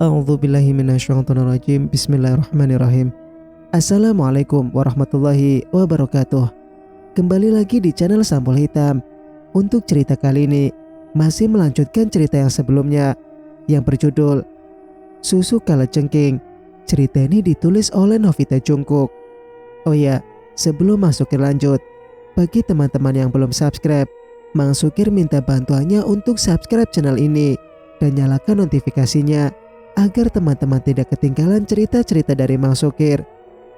A'udzubillahi minasyaitonirrajim. Bismillahirrahmanirrahim. Assalamualaikum warahmatullahi wabarakatuh. Kembali lagi di channel Sampul Hitam. Untuk cerita kali ini masih melanjutkan cerita yang sebelumnya yang berjudul Susu Kalajengking. Cerita ini ditulis oleh Novita Jungkook. Oh ya, sebelum masuk ke lanjut, bagi teman-teman yang belum subscribe, Mang Sukir minta bantuannya untuk subscribe channel ini dan nyalakan notifikasinya agar teman-teman tidak ketinggalan cerita-cerita dari Mang Sukir.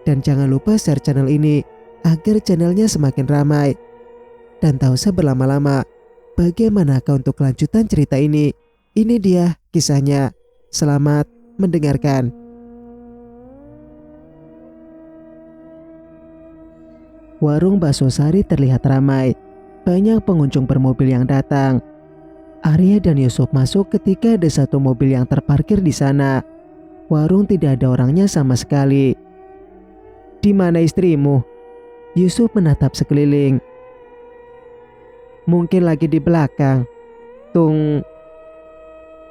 Dan jangan lupa share channel ini agar channelnya semakin ramai. Dan tak usah berlama-lama, bagaimanakah untuk kelanjutan cerita ini? Ini dia kisahnya. Selamat mendengarkan. Warung bakso Sari terlihat ramai. Banyak pengunjung bermobil yang datang. Arya dan Yusuf masuk ketika ada satu mobil yang terparkir di sana. Warung tidak ada orangnya sama sekali. "Di mana istrimu?" Yusuf menatap sekeliling. "Mungkin lagi di belakang."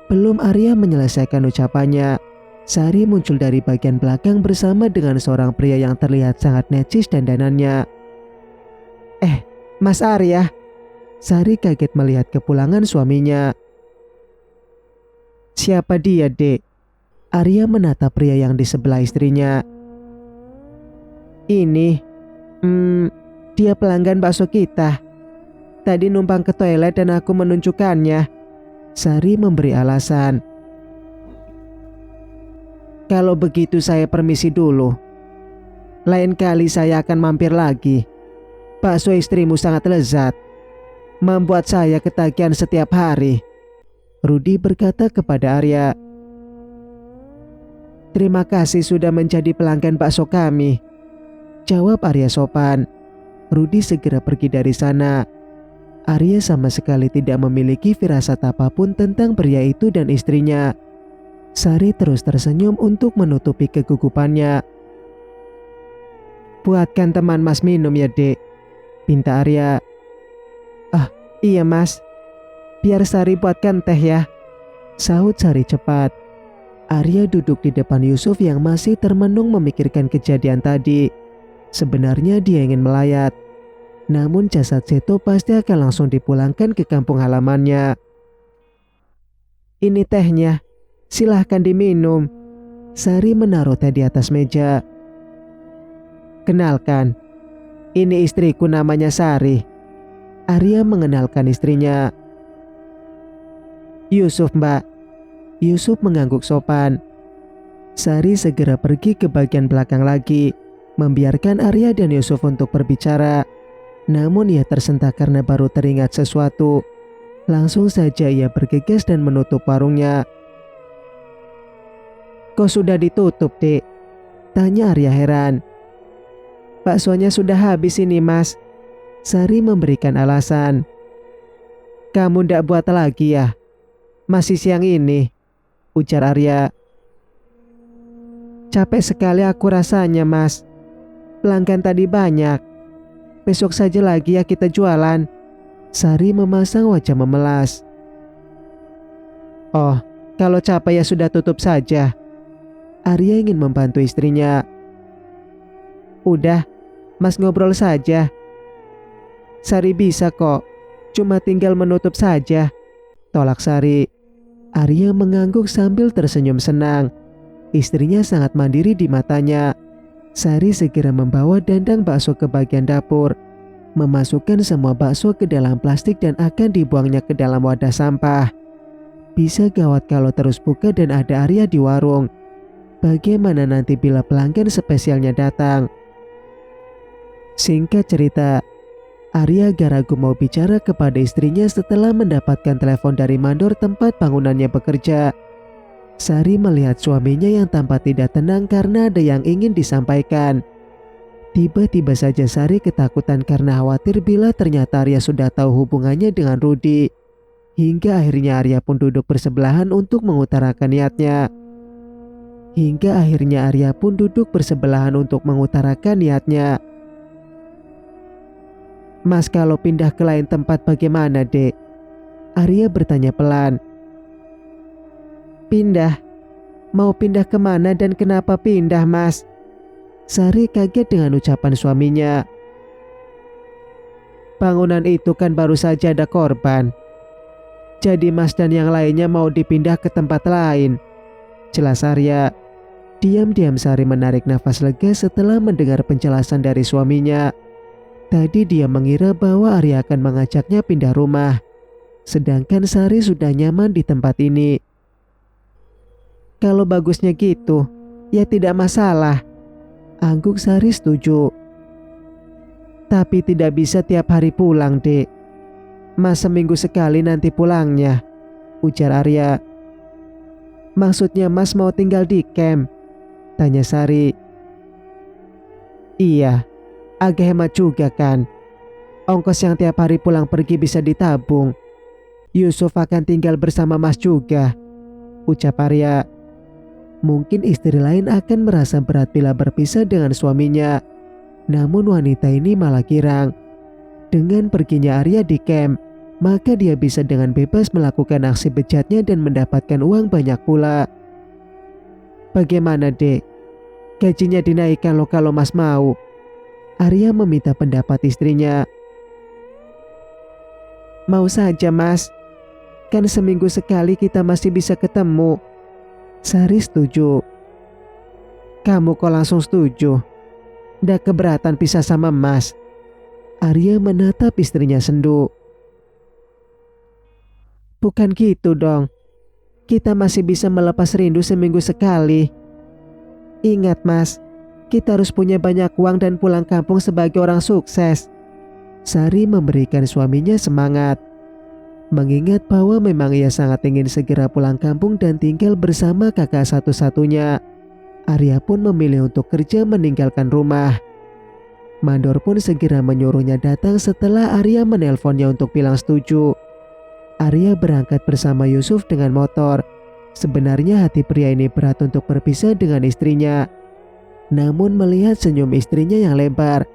Belum Arya menyelesaikan ucapannya, Sari muncul dari bagian belakang bersama dengan seorang pria yang terlihat sangat necis dandanannya. Mas Arya." Sari kaget melihat kepulangan suaminya. "Siapa dia, Dek?" Arya menatap pria yang di sebelah istrinya. "Ini, dia pelanggan bakso kita. Tadi numpang ke toilet dan aku menunjukkannya." Sari memberi alasan. "Kalau begitu saya permisi dulu. Lain kali saya akan mampir lagi. Bakso istrimu sangat lezat, membuat saya ketagihan setiap hari." Rudi berkata kepada Arya. "Terima kasih sudah menjadi pelanggan bakso kami," jawab Arya sopan. Rudi segera pergi dari sana. Arya sama sekali tidak memiliki firasat apapun tentang pria itu dan istrinya. Sari terus tersenyum untuk menutupi kegugupannya. "Buatkan teman Mas minum ya, Dek," pinta Arya. "Ah, iya Mas. Biar Sari buatkan teh ya," sahut Sari cepat. Arya duduk di depan Yusuf yang masih termenung memikirkan kejadian tadi. Sebenarnya dia ingin melayat, namun jasad Seto pasti akan langsung dipulangkan ke kampung halamannya. "Ini tehnya, silahkan diminum." Sari menaruh teh di atas meja. "Kenalkan, ini istriku namanya Sari." Arya mengenalkan istrinya. "Yusuf, Mbak." Yusuf mengangguk sopan. Sari segera pergi ke bagian belakang lagi, membiarkan Arya dan Yusuf untuk berbicara. Namun ia tersentak karena baru teringat sesuatu. Langsung saja ia bergegas dan menutup warungnya. "Kok sudah ditutup, Dek?" tanya Arya heran. "Baksonya sudah habis ini, Mas." Sari memberikan alasan. "Kamu ndak buat lagi ya? Masih siang ini," ujar Arya. "Capek sekali aku rasanya, Mas. Pelanggan tadi banyak. Besok saja lagi ya kita jualan." Sari memasang wajah memelas. "Oh, kalau capek ya sudah tutup saja." Arya ingin membantu istrinya. "Udah, Mas ngobrol saja. Sari bisa kok, cuma tinggal menutup saja," tolak Sari. Arya mengangguk sambil tersenyum senang. Istrinya sangat mandiri di matanya. Sari segera membawa dandang bakso ke bagian dapur, memasukkan semua bakso ke dalam plastik dan akan dibuangnya ke dalam wadah sampah. Bisa gawat kalau terus buka dan ada Arya di warung. Bagaimana nanti bila pelanggan spesialnya datang? Singkat cerita, Arya agak ragu mau bicara kepada istrinya setelah mendapatkan telepon dari mandor tempat bangunannya bekerja. Sari melihat suaminya yang tampak tidak tenang karena ada yang ingin disampaikan. Tiba-tiba saja Sari ketakutan karena khawatir bila ternyata Arya sudah tahu hubungannya dengan Rudi. Hingga akhirnya Arya pun duduk bersebelahan untuk mengutarakan niatnya. "Mas, kalau pindah ke lain tempat bagaimana, Dek?" Arya bertanya pelan. "Pindah? Mau pindah kemana dan kenapa pindah, Mas? Sari kaget dengan ucapan suaminya. Bangunan itu kan baru saja ada korban. Jadi Mas dan yang lainnya mau dipindah ke tempat lain, jelas Arya. Diam-diam Sari menarik nafas lega setelah mendengar penjelasan dari suaminya. Tadi dia mengira bahwa Arya akan mengajaknya pindah rumah, sedangkan Sari sudah nyaman di tempat ini. Kalau bagusnya gitu, ya tidak masalah. Angguk Sari setuju. Tapi tidak bisa tiap hari pulang, Dek. Mas seminggu sekali nanti pulangnya, ujar Arya. Maksudnya Mas mau tinggal di camp? Tanya Sari. Iya, agak hemat juga kan. Ongkos yang tiap hari pulang pergi bisa ditabung. Yusuf akan tinggal bersama Mas juga, ucap Arya. Mungkin istri lain akan merasa berat bila berpisah dengan suaminya. Namun wanita ini malah girang. Dengan perginya Arya di camp, maka dia bisa dengan bebas melakukan aksi bejatnya dan mendapatkan uang banyak pula. Bagaimana, Dek? Gajinya dinaikkan loh kalau Mas mau. Arya meminta pendapat istrinya. Mau saja, Mas. Kan seminggu sekali kita masih bisa ketemu. Sari setuju. Kamu kok langsung setuju? Ndak keberatan pisah sama Mas? Arya menatap istrinya sendu. Bukan gitu dong. Kita masih bisa melepas rindu seminggu sekali. Ingat Mas, kita harus punya banyak uang dan pulang kampung sebagai orang sukses. Sari memberikan suaminya semangat. Mengingat bahwa memang ia sangat ingin segera pulang kampung dan tinggal bersama kakak satu-satunya, Arya pun memilih untuk kerja meninggalkan rumah. Mandor pun segera menyuruhnya datang setelah Arya menelponnya untuk bilang setuju. Arya berangkat bersama Yusuf dengan motor. Sebenarnya hati pria ini berat untuk berpisah dengan istrinya. Namun melihat senyum istrinya yang lebar,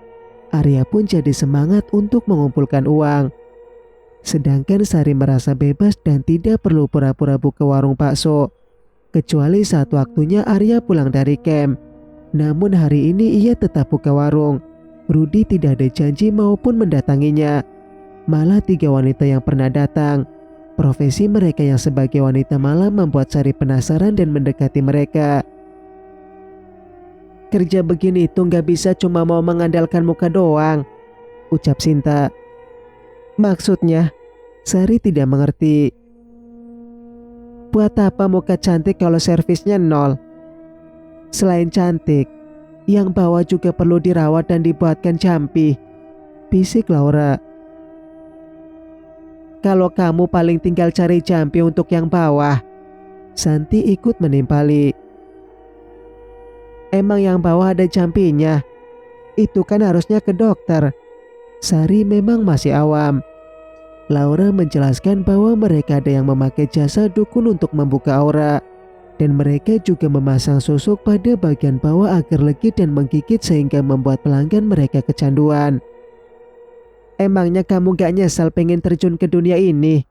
Arya pun jadi semangat untuk mengumpulkan uang. Sedangkan Sari merasa bebas dan tidak perlu pura-pura buka warung bakso. Kecuali saat waktunya Arya pulang dari camp. Namun hari ini ia tetap buka warung. Rudi tidak ada janji maupun mendatanginya. Malah 3 wanita yang pernah datang. Profesi mereka yang sebagai wanita malam membuat Sari penasaran dan mendekati mereka. Kerja begini itu gak bisa cuma mau mengandalkan muka doang, ucap Sinta. Maksudnya, Sari tidak mengerti. Buat apa muka cantik kalau servisnya nol? Selain cantik, yang bawah juga perlu dirawat dan dibuatkan campi, bisik Laura. Kalau kamu paling tinggal cari campi untuk yang bawah. Santi ikut menimpali. Emang yang bawah ada campinya? Itu kan harusnya ke dokter. Sari memang masih awam. Laura menjelaskan bahwa mereka ada yang memakai jasa dukun untuk membuka aura. Dan mereka juga memasang susuk pada bagian bawah agar legit dan menggigit sehingga membuat pelanggan mereka kecanduan. Emangnya kamu gak nyesal pengen terjun ke dunia ini?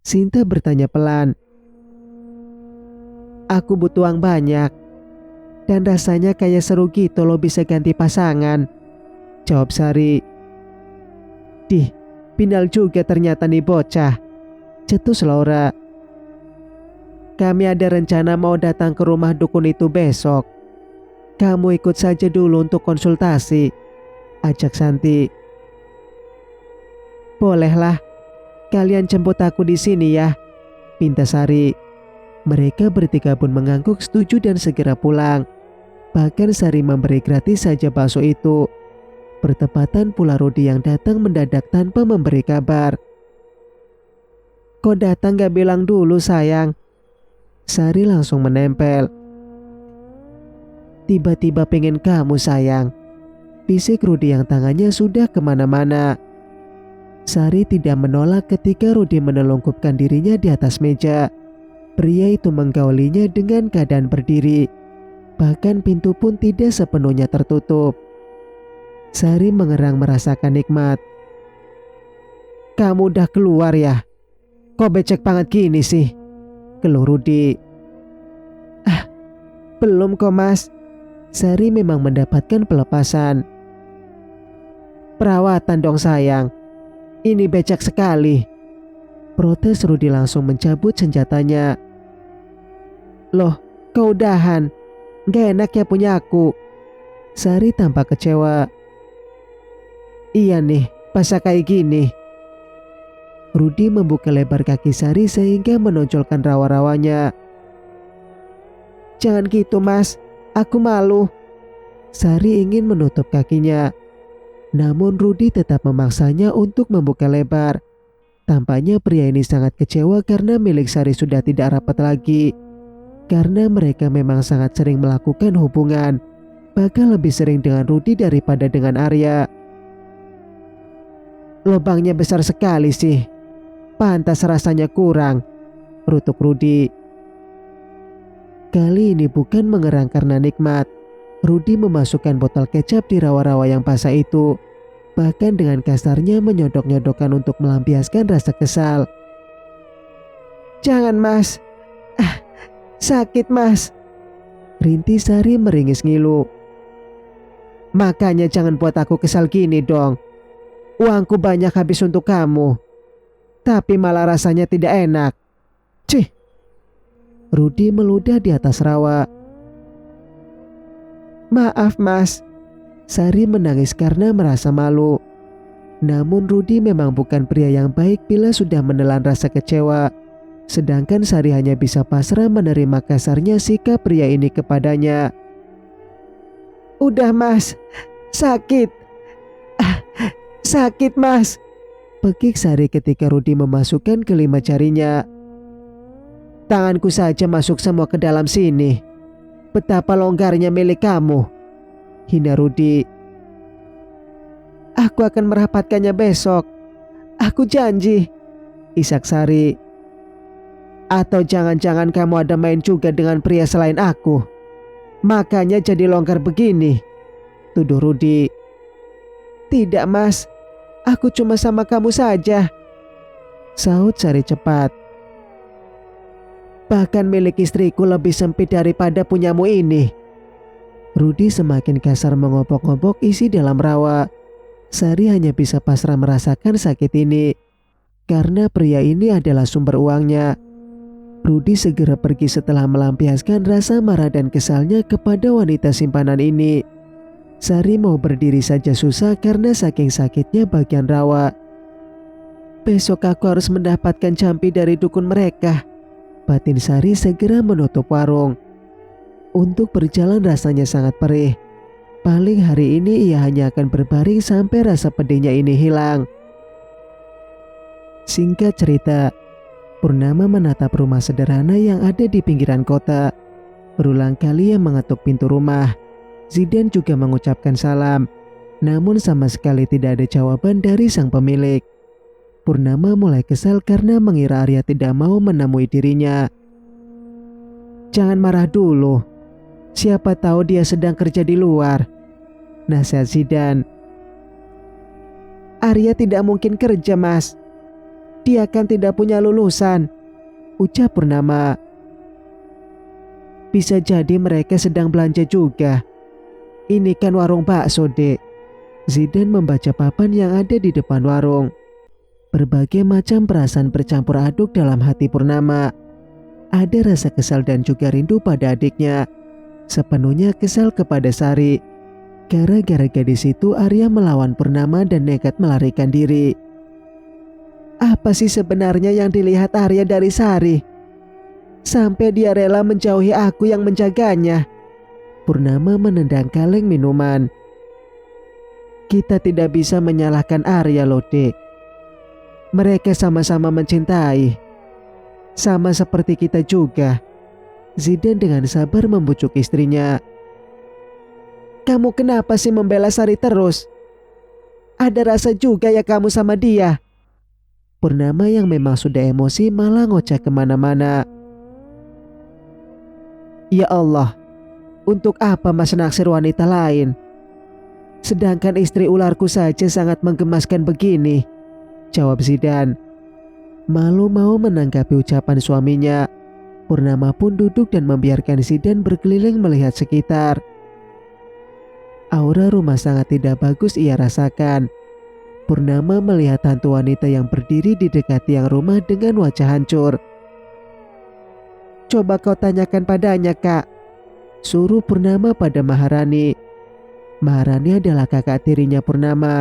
Sinta bertanya pelan. Aku butuh uang banyak. Dan rasanya kayak seru gitu lo bisa ganti pasangan, jawab Sari. Dih, pinal juga ternyata nih bocah, cetus Laura. Kami ada rencana mau datang ke rumah dukun itu besok. Kamu ikut saja dulu untuk konsultasi, ajak Santi. Bolehlah, kalian jemput aku di sini ya, pinta Sari. Mereka bertiga pun mengangguk setuju dan segera pulang. Bahkan Sari memberi gratis saja bakso itu. Bertepatan pula Rudi yang datang mendadak tanpa memberi kabar. Kok datang gak bilang dulu sayang? Sari langsung menempel. Tiba-tiba pengen kamu sayang, bisik Rudi yang tangannya sudah kemana-mana. Sari tidak menolak ketika Rudi menelungkupkan dirinya di atas meja. Pria itu menggaulinya dengan keadaan berdiri. Bahkan pintu pun tidak sepenuhnya tertutup. Sari mengerang merasakan nikmat. Kamu udah keluar ya? Kok becek banget gini sih? Keluh Rudi. Ah, Belum kok mas. Sari memang mendapatkan pelepasan. Perawatan dong sayang. Ini becek sekali. Protes Rudi langsung mencabut senjatanya. Loh, kau udahan. Gak enak ya punya aku. Sari tampak kecewa. Iya nih, pas kayak gini. Rudi membuka lebar kaki Sari sehingga menonjolkan rawa-rawanya. Jangan gitu mas, aku malu. Sari ingin menutup kakinya. Namun Rudi tetap memaksanya untuk membuka lebar. Tampaknya pria ini sangat kecewa karena milik Sari sudah tidak rapat lagi. Karena mereka memang sangat sering melakukan hubungan. Bahkan lebih sering dengan Rudi daripada dengan Arya. Lubangnya besar sekali sih. Pantas rasanya kurang. Rutuk Rudi. Kali ini bukan mengerang karena nikmat. Rudi memasukkan botol kecap di rawa-rawa yang basah itu. Bahkan dengan kasarnya menyodok-nyodokkan untuk melampiaskan rasa kesal. Jangan mas. Sakit mas. Rinti Sari meringis ngilu. Makanya jangan buat aku kesal gini dong. Uangku banyak habis untuk kamu. Tapi malah rasanya tidak enak. Cih. Rudi meludah di atas rawa. Maaf mas. Sari menangis karena merasa malu. Namun Rudi memang bukan pria yang baik bila sudah menelan rasa kecewa. Sedangkan Sari hanya bisa pasrah menerima kasarnya sikap pria ini kepadanya. Udah mas, sakit. Sakit mas. Pekik Sari ketika Rudi memasukkan kelima jarinya. Tanganku saja masuk semua ke dalam sini. Betapa longgarnya milik kamu. Hina Rudi. Aku akan merapatkannya besok. Aku janji. Isak Sari. Atau jangan-jangan kamu ada main juga dengan pria selain aku. Makanya jadi longgar begini. Tuduh Rudi. Tidak mas. Aku cuma sama kamu saja. Sahut Sari cepat. Bahkan milik istriku lebih sempit daripada punyamu ini. Rudi semakin kasar mengobok-ngobok isi dalam rawa. Sari hanya bisa pasrah merasakan sakit ini. Karena pria ini adalah sumber uangnya. Rudi segera pergi setelah melampiaskan rasa marah dan kesalnya kepada wanita simpanan ini. Sari mau berdiri saja susah karena saking sakitnya bagian rawa. Besok aku harus mendapatkan campi dari dukun mereka. Batin Sari segera menutup warung. Untuk berjalan rasanya sangat perih. Paling hari ini ia hanya akan berbaring sampai rasa pedihnya ini hilang. Singkat cerita, Purnama menatap rumah sederhana yang ada di pinggiran kota. Berulang kali ia mengetuk pintu rumah. Zidan juga mengucapkan salam. Namun sama sekali tidak ada jawaban dari sang pemilik. Purnama mulai kesal karena mengira Arya tidak mau menemui dirinya. Jangan marah dulu. Siapa tahu dia sedang kerja di luar. Nasihat Zidan. Arya tidak mungkin kerja mas. Dia kan tidak punya lulusan. Ucap Purnama. Bisa jadi mereka sedang belanja juga. Ini kan warung bakso dek. Zidan membaca papan yang ada di depan warung. Berbagai macam perasaan bercampur aduk dalam hati Purnama. Ada rasa kesal dan juga rindu pada adiknya. Sepenuhnya kesal kepada Sari. Gara-gara gadis itu Arya melawan Purnama dan nekat melarikan diri. Apa sih sebenarnya yang dilihat Arya dari Sari? Sampai dia rela menjauhi aku yang menjaganya. Purnama menendang kaleng minuman. Kita tidak bisa menyalahkan Arya loh dek. Mereka sama-sama mencintai. Sama seperti kita juga. Zidan dengan sabar membujuk istrinya. Kamu kenapa sih membela Sari terus? Ada rasa juga ya kamu sama dia. Purnama yang memang sudah emosi malah ngoceh kemana-mana. Ya Allah, untuk apa mas naksir wanita lain? Sedangkan istri ularku saja sangat menggemaskan begini. Jawab Zidan. Malu mau menanggapi ucapan suaminya. Purnama pun duduk dan membiarkan Zidan berkeliling melihat sekitar. Aura rumah sangat tidak bagus ia rasakan. Purnama melihat hantu wanita yang berdiri di dekat tiang rumah dengan wajah hancur. "Coba kau tanyakan padanya, Kak," suruh Purnama pada Maharani. Maharani adalah kakak tirinya Purnama.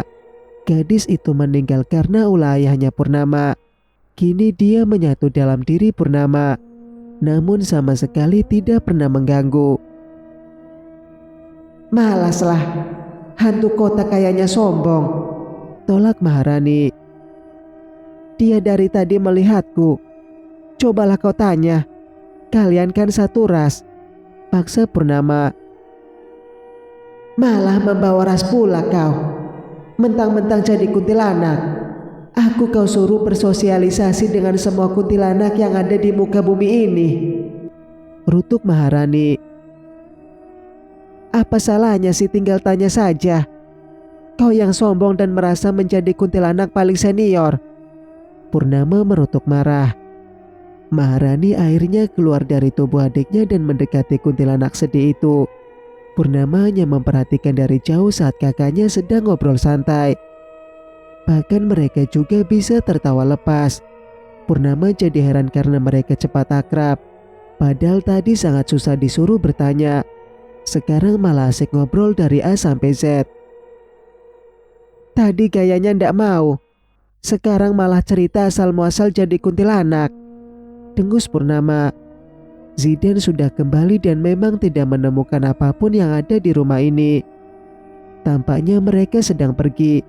Gadis itu meninggal karena ulah ayahnya Purnama. Kini dia menyatu dalam diri Purnama, namun sama sekali tidak pernah mengganggu. "Malaslah, hantu kota kayaknya sombong," tolak Maharani. "Dia dari tadi melihatku. Cobalah kau tanya. Kalian kan satu ras," paksa Purnama. "Malah membawa ras pula kau. Mentang-mentang jadi kuntilanak. Aku kau suruh bersosialisasi dengan semua kuntilanak yang ada di muka bumi ini," rutuk Maharani. "Apa salahnya sih, tinggal tanya saja. Kau yang sombong dan merasa menjadi kuntilanak paling senior," Purnama merutuk marah. Maharani akhirnya keluar dari tubuh adiknya dan mendekati kuntilanak sedih itu. Purnama hanya memperhatikan dari jauh saat kakaknya sedang ngobrol santai. Bahkan mereka juga bisa tertawa lepas. Purnama jadi heran karena mereka cepat akrab. Padahal tadi sangat susah disuruh bertanya. Sekarang malah asik ngobrol dari A sampai Z. "Tadi gayanya ndak mau. Sekarang malah cerita asal muasal jadi kuntilanak," dengus Purnama. Zidan sudah kembali dan memang tidak menemukan apapun yang ada di rumah ini. Tampaknya mereka sedang pergi.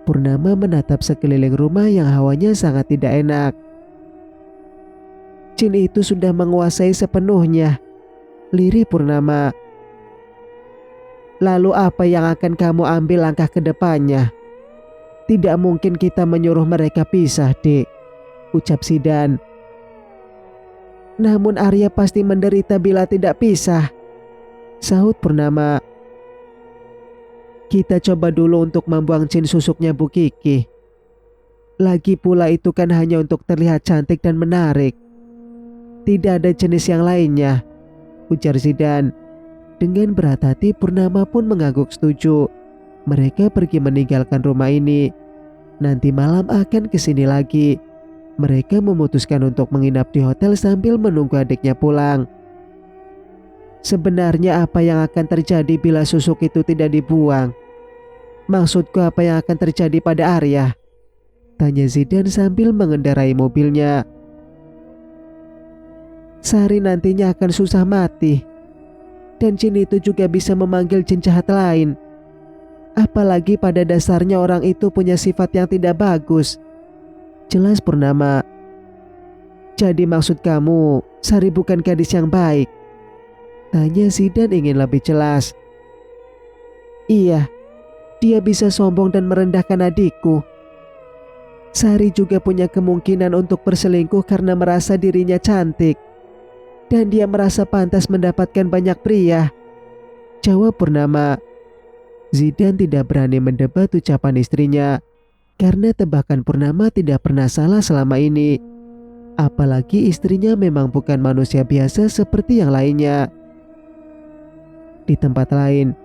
Purnama menatap sekeliling rumah yang hawanya sangat tidak enak. "Jin itu sudah menguasai sepenuhnya," lirih Purnama. "Lalu apa yang akan kamu ambil langkah ke depannya?" "Tidak mungkin kita menyuruh mereka pisah, Dek," ucap Zidan. "Namun Arya pasti menderita bila tidak pisah," sahut Purnama. "Kita coba dulu untuk membuang jin susuknya Bu Kiki. Lagi pula itu kan hanya untuk terlihat cantik dan menarik. Tidak ada jenis yang lainnya," ujar Zidan. Dengan berat hati Purnama pun mengangguk setuju. Mereka pergi meninggalkan rumah ini. Nanti malam akan kesini lagi. Mereka memutuskan untuk menginap di hotel sambil menunggu adiknya pulang. "Sebenarnya apa yang akan terjadi bila susuk itu tidak dibuang? Maksudku apa yang akan terjadi pada Arya?" tanya Zidan sambil mengendarai mobilnya. "Sari nantinya akan susah mati. Dan jin itu juga bisa memanggil jin jahat lain. Apalagi pada dasarnya orang itu punya sifat yang tidak bagus," jelas Purnama. "Jadi maksud kamu, Sari bukan gadis yang baik?" tanya Zidan ingin lebih jelas. "Iya, dia bisa sombong dan merendahkan adikku. Sari juga punya kemungkinan untuk berselingkuh karena merasa dirinya cantik. Dan dia merasa pantas mendapatkan banyak pria," jawab Purnama. Zidan tidak berani mendebat ucapan istrinya. Karena tebakan Purnama tidak pernah salah selama ini. Apalagi istrinya memang bukan manusia biasa seperti yang lainnya. Di tempat lain,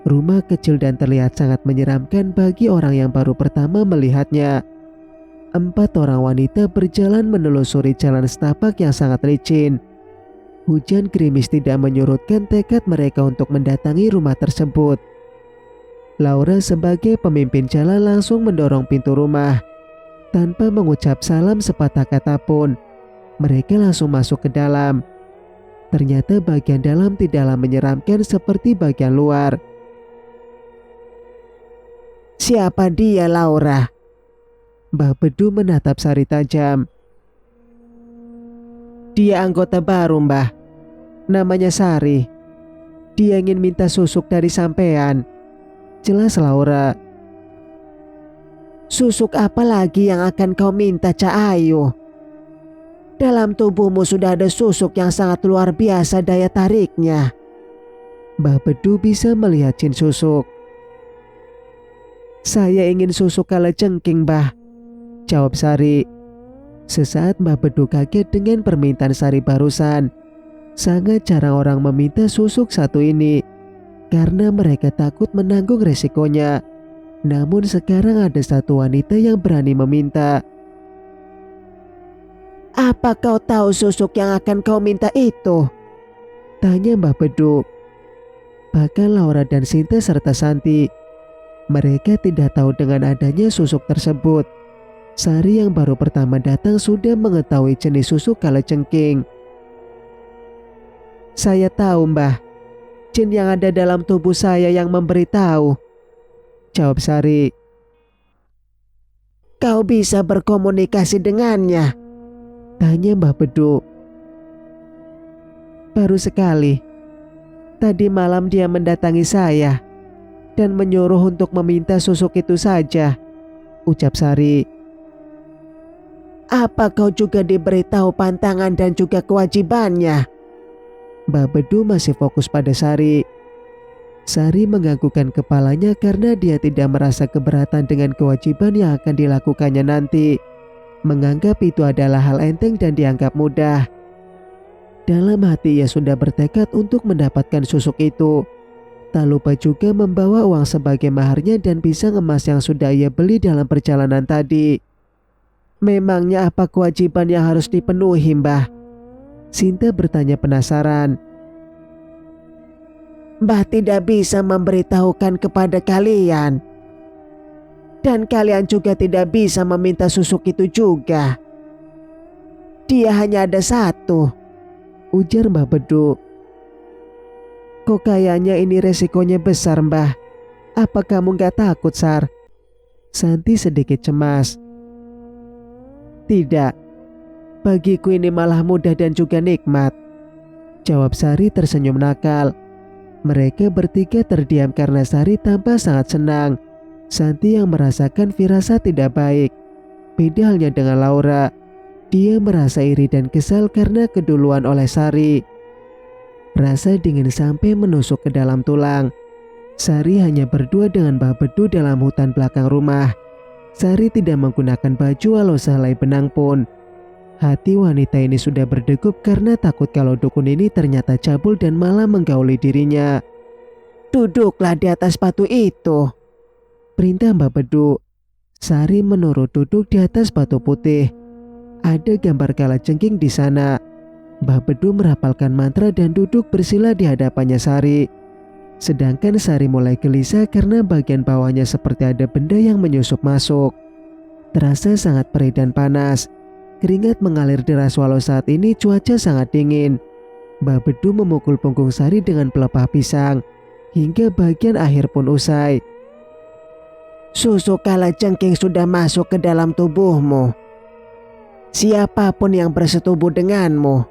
rumah kecil dan terlihat sangat menyeramkan bagi orang yang baru pertama melihatnya. 4 orang wanita berjalan menelusuri jalan setapak yang sangat licin. Hujan gerimis tidak menyurutkan tekad mereka untuk mendatangi rumah tersebut. Laura sebagai pemimpin jalan langsung mendorong pintu rumah. Tanpa mengucap salam sepatah kata pun, mereka langsung masuk ke dalam. Ternyata bagian dalam tidaklah menyeramkan seperti bagian luar. "Siapa dia, Laura?" Mbah Bedu menatap Sari tajam. "Dia anggota baru, Mbah. Namanya Sari. Dia ingin minta susuk dari sampean," jelas Laura. "Susuk apa lagi yang akan kau minta, Cak Ayu? Dalam tubuhmu sudah ada susuk yang sangat luar biasa daya tariknya." Mbah Bedu bisa melihat jin susuk. "Saya ingin susuk kalajengking, Mbah," jawab Sari. Sesaat Mbah Bedu kaget dengan permintaan Sari barusan. Sangat jarang orang meminta susuk satu ini karena mereka takut menanggung resikonya. Namun sekarang ada satu wanita yang berani meminta. Apa kau tahu susuk yang akan kau minta itu? Tanya Mbah Bedu. Bahkan Laura dan Sinta serta Santi, mereka tidak tahu dengan adanya susuk tersebut. Sari yang baru pertama datang sudah mengetahui jenis susuk kalajengking. Saya tahu Mbah, jin yang ada dalam tubuh saya yang memberitahu, jawab Sari. Kau bisa berkomunikasi dengannya? Tanya Mbah Bedu. Baru sekali. Tadi malam dia mendatangi saya dan menyuruh untuk meminta susuk itu saja, ucap Sari. Apa kau juga diberitahu pantangan dan juga kewajibannya? Mbah Bedu masih fokus pada Sari. Sari menganggukkan kepalanya karena dia tidak merasa keberatan dengan kewajiban yang akan dilakukannya nanti. Menganggap itu adalah hal enteng dan dianggap mudah. Dalam hati ia sudah bertekad untuk mendapatkan susuk itu. Tak lupa juga membawa uang sebagai maharnya dan pisang emas yang sudah ia beli dalam perjalanan tadi. Memangnya apa kewajiban yang harus dipenuhi, Mbah? Sinta bertanya penasaran. Mbah tidak bisa memberitahukan kepada kalian. Dan kalian juga tidak bisa meminta susuk itu juga. Dia hanya ada satu, ujar Mbah Bedu. Kok kayaknya ini resikonya besar, Mbah. Apa kamu gak takut, Sar? Santi sedikit cemas. Tidak, bagiku ini malah mudah dan juga nikmat, jawab Sari tersenyum nakal. Mereka bertiga terdiam karena Sari tampak sangat senang. Santi yang merasakan firasat tidak baik. Beda halnya dengan Laura. Dia merasa iri dan kesal karena keduluan oleh Sari. Rasa dingin sampai menusuk ke dalam tulang. Sari hanya berdua dengan Mbah Bedu dalam hutan belakang rumah. Sari tidak menggunakan baju walau sehelai benang pun. Hati wanita ini sudah berdegup karena takut kalau dukun ini ternyata cabul dan malah menggauli dirinya. Duduklah di atas batu itu, perintah Mbah Bedu. Sari menurut duduk di atas batu putih. Ada gambar kalajengking di sana. Mbah Bedu merapalkan mantra dan duduk bersila di hadapannya Sari. Sedangkan Sari mulai gelisah karena bagian bawahnya seperti ada benda yang menyusup masuk. Terasa sangat perih dan panas. Keringat mengalir deras walau saat ini cuaca sangat dingin. Mbah Bedu memukul punggung Sari dengan pelepah pisang. Hingga bagian akhir pun usai. Susuk kalajengking sudah masuk ke dalam tubuhmu. Siapapun yang bersetubuh denganmu,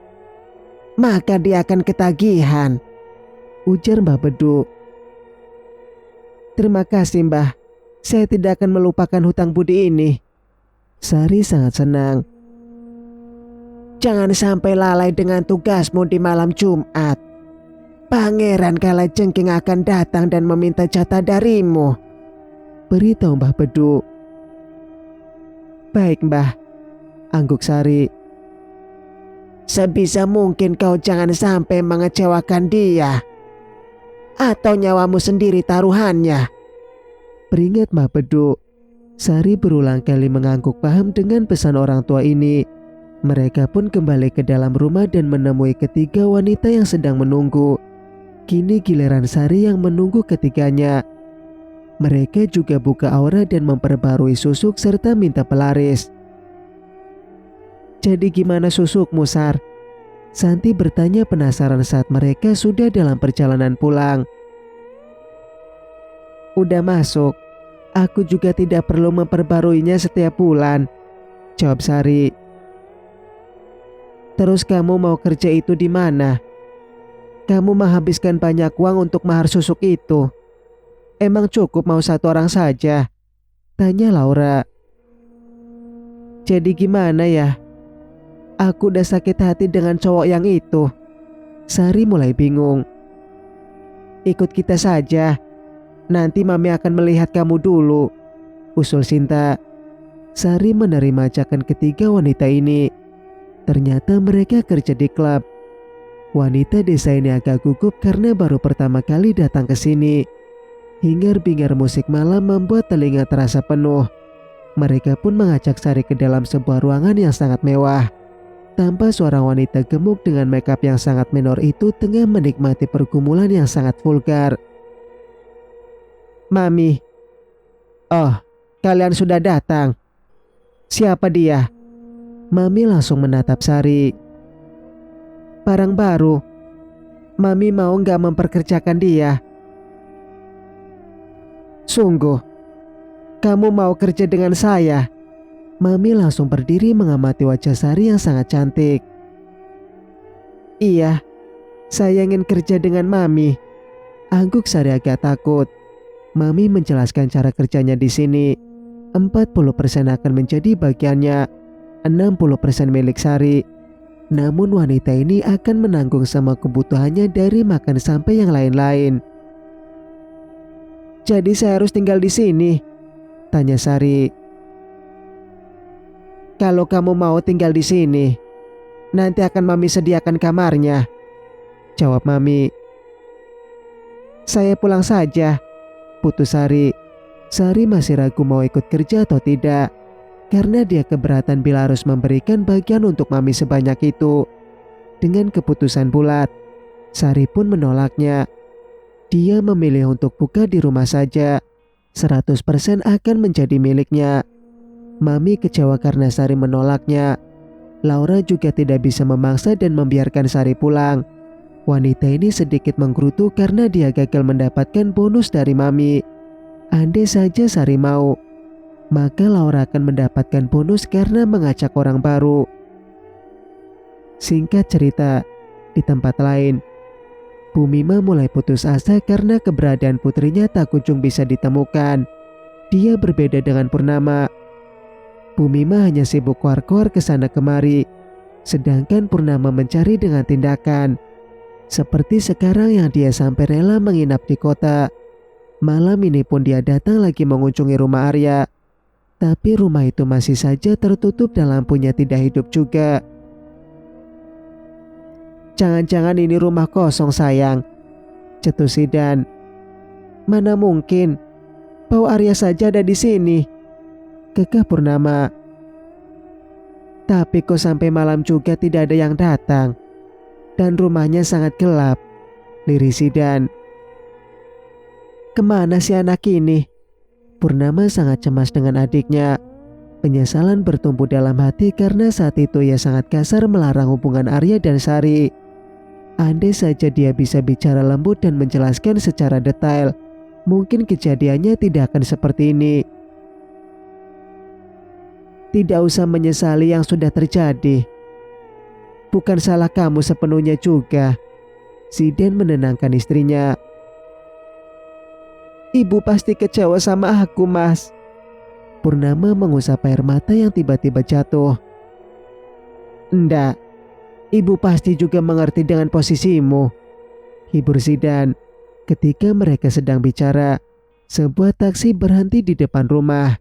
maka dia akan ketagihan, ujar Mbah Bedu. Terima kasih Mbah, saya tidak akan melupakan hutang budi ini. Sari sangat senang. Jangan sampai lalai dengan tugasmu di malam Jumat. Pangeran Kalajengking akan datang dan meminta jatah darimu, beritahu Mbah Bedu. Baik Mbah, angguk Sari. Sebisa mungkin kau jangan sampai mengecewakan dia. Atau nyawamu sendiri taruhannya, peringat Mbah Bedu. Sari berulang kali mengangguk paham dengan pesan orang tua ini. Mereka pun kembali ke dalam rumah dan menemui ketiga wanita yang sedang menunggu. Kini giliran Sari yang menunggu ketiganya. Mereka juga buka aura dan memperbarui susuk serta minta pelaris. Jadi gimana susukmu, Sar? Santi bertanya penasaran saat mereka sudah dalam perjalanan pulang. Udah masuk. Aku juga tidak perlu memperbaruinya setiap bulan, jawab Sari. Terus kamu mau kerja itu di mana? Kamu menghabiskan banyak uang untuk mahar susuk itu. Emang cukup mau satu orang saja? Tanya Laura. Jadi gimana ya? Aku udah sakit hati dengan cowok yang itu. Sari mulai bingung. Ikut kita saja. Nanti Mami akan melihat kamu dulu, usul Sinta. Sari menerima ajakan ketiga wanita ini. Ternyata mereka kerja di klub. Wanita desa ini agak gugup karena baru pertama kali datang ke sini. Hingar-bingar musik malam membuat telinga terasa penuh. Mereka pun mengajak Sari ke dalam sebuah ruangan yang sangat mewah. Tampak seorang wanita gemuk dengan makeup yang sangat menor itu tengah menikmati pergumulan yang sangat vulgar. Mami. Oh, kalian sudah datang. Siapa dia? Mami langsung menatap Sari. Barang baru. Mami mau nggak memperkerjakan dia? Sungguh, kamu mau kerja dengan saya? Mami langsung berdiri mengamati wajah Sari yang sangat cantik. Iya, saya ingin kerja dengan Mami. Angguk Sari agak takut. Mami menjelaskan cara kerjanya di sini. 40% akan menjadi bagiannya, 60% milik Sari. Namun wanita ini akan menanggung semua kebutuhannya dari makan sampai yang lain-lain. Jadi saya harus tinggal di sini? Tanya Sari. Kalau kamu mau tinggal di sini, nanti akan Mami sediakan kamarnya. Jawab Mami. Saya pulang saja. Putus Sari. Sari masih ragu mau ikut kerja atau tidak, karena dia keberatan bila harus memberikan bagian untuk Mami sebanyak itu. Dengan keputusan bulat, Sari pun menolaknya. Dia memilih untuk buka di rumah saja. 100% akan menjadi miliknya. Mami kecewa karena Sari menolaknya. Laura juga tidak bisa memaksa dan membiarkan Sari pulang. Wanita ini sedikit menggerutu karena dia gagal mendapatkan bonus dari Mami. Andai saja Sari mau, maka Laura akan mendapatkan bonus karena mengajak orang baru. Singkat cerita, di tempat lain, Bu Mima mulai putus asa karena keberadaan putrinya tak kunjung bisa ditemukan. Dia berbeda dengan Purnama. Bu Mima hanya sibuk keluar-keluar ke sana kemari, sedangkan Purnama mencari dengan tindakan. Seperti sekarang yang dia sampai rela menginap di kota. Malam ini pun dia datang lagi mengunjungi rumah Arya. Tapi rumah itu masih saja tertutup dan lampunya tidak hidup juga. Jangan-jangan ini rumah kosong sayang, cetus Zidan. Mana mungkin, bau Arya saja ada di sini, kekeh Purnama. Tapi kok sampai malam juga tidak ada yang datang, dan rumahnya sangat gelap, liris Zidan. Kemana si anak ini? Purnama sangat cemas dengan adiknya. Penyesalan bertumbuh dalam hati karena saat itu ia sangat kasar melarang hubungan Arya dan Sari. Andai saja dia bisa bicara lembut dan menjelaskan secara detail, mungkin kejadiannya tidak akan seperti ini. Tidak usah menyesali yang sudah terjadi. Bukan salah kamu sepenuhnya juga. Zidan menenangkan istrinya. Ibu pasti kecewa sama aku, Mas. Purnama mengusap air mata yang tiba-tiba jatuh. Enggak, ibu pasti juga mengerti dengan posisimu, hibur Zidan. Ketika mereka sedang bicara, sebuah taksi berhenti di depan rumah.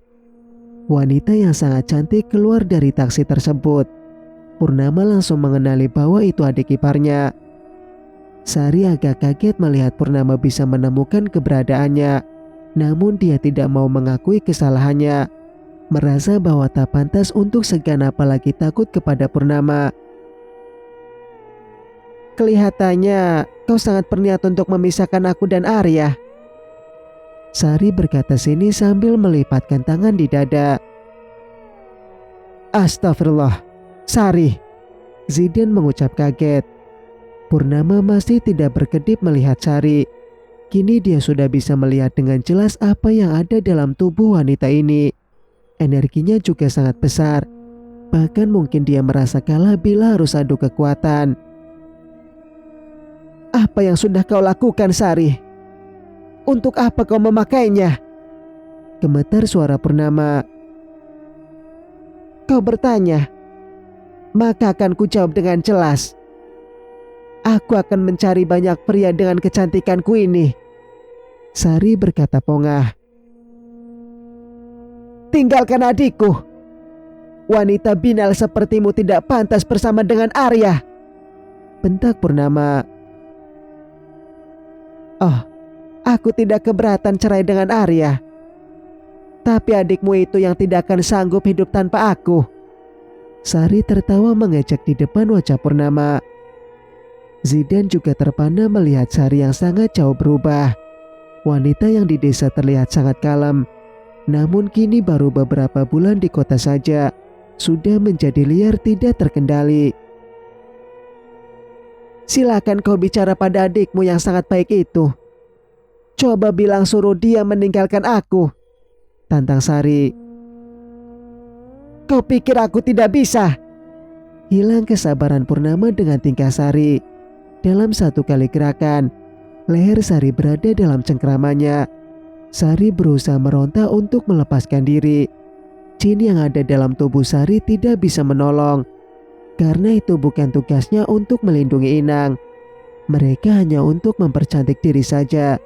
Wanita yang sangat cantik keluar dari taksi tersebut. Purnama langsung mengenali bahwa itu adik iparnya. Sari agak kaget melihat Purnama bisa menemukan keberadaannya. Namun dia tidak mau mengakui kesalahannya. Merasa bahwa tak pantas untuk segan apalagi takut kepada Purnama. Kelihatannya kau sangat berniat untuk memisahkan aku dan Arya. Sari berkata sini sambil melipatkan tangan di dada. Astagfirullah, Sari, Zidan mengucap kaget. Purnama masih tidak berkedip melihat Sari. Kini dia sudah bisa melihat dengan jelas apa yang ada dalam tubuh wanita ini. Energinya juga sangat besar. Bahkan mungkin dia merasa kalah bila harus adu kekuatan. Apa yang sudah kau lakukan, Sari? Untuk apa kau memakainya? Gemetar suara Purnama. Kau bertanya, maka akan kujawab dengan jelas. Aku akan mencari banyak pria dengan kecantikanku ini. Sari berkata pongah. Tinggalkan adikku. Wanita binal sepertimu tidak pantas bersama dengan Arya. Bentak Purnama. Oh, aku tidak keberatan cerai dengan Arya. Tapi adikmu itu yang tidak akan sanggup hidup tanpa aku. Sari tertawa mengejek di depan wajah Purnama. Zidan juga terpana melihat Sari yang sangat jauh berubah. Wanita yang di desa terlihat sangat kalem, namun kini baru beberapa bulan di kota saja sudah menjadi liar tidak terkendali. Silakan kau bicara pada adikmu yang sangat baik itu. Coba bilang suruh dia meninggalkan aku, tantang Sari. Kau pikir aku tidak bisa? Hilang kesabaran Purnama dengan tingkah Sari. Dalam satu kali gerakan, leher Sari berada dalam cengkramannya. Sari berusaha meronta untuk melepaskan diri. Jin yang ada dalam tubuh Sari tidak bisa menolong, karena itu bukan tugasnya untuk melindungi Inang. Mereka hanya untuk mempercantik diri saja.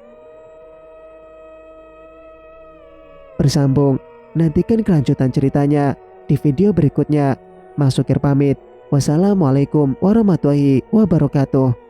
Bersambung, nantikan kelanjutan ceritanya di video berikutnya. Mas Sukir pamit. Wassalamualaikum warahmatullahi wabarakatuh.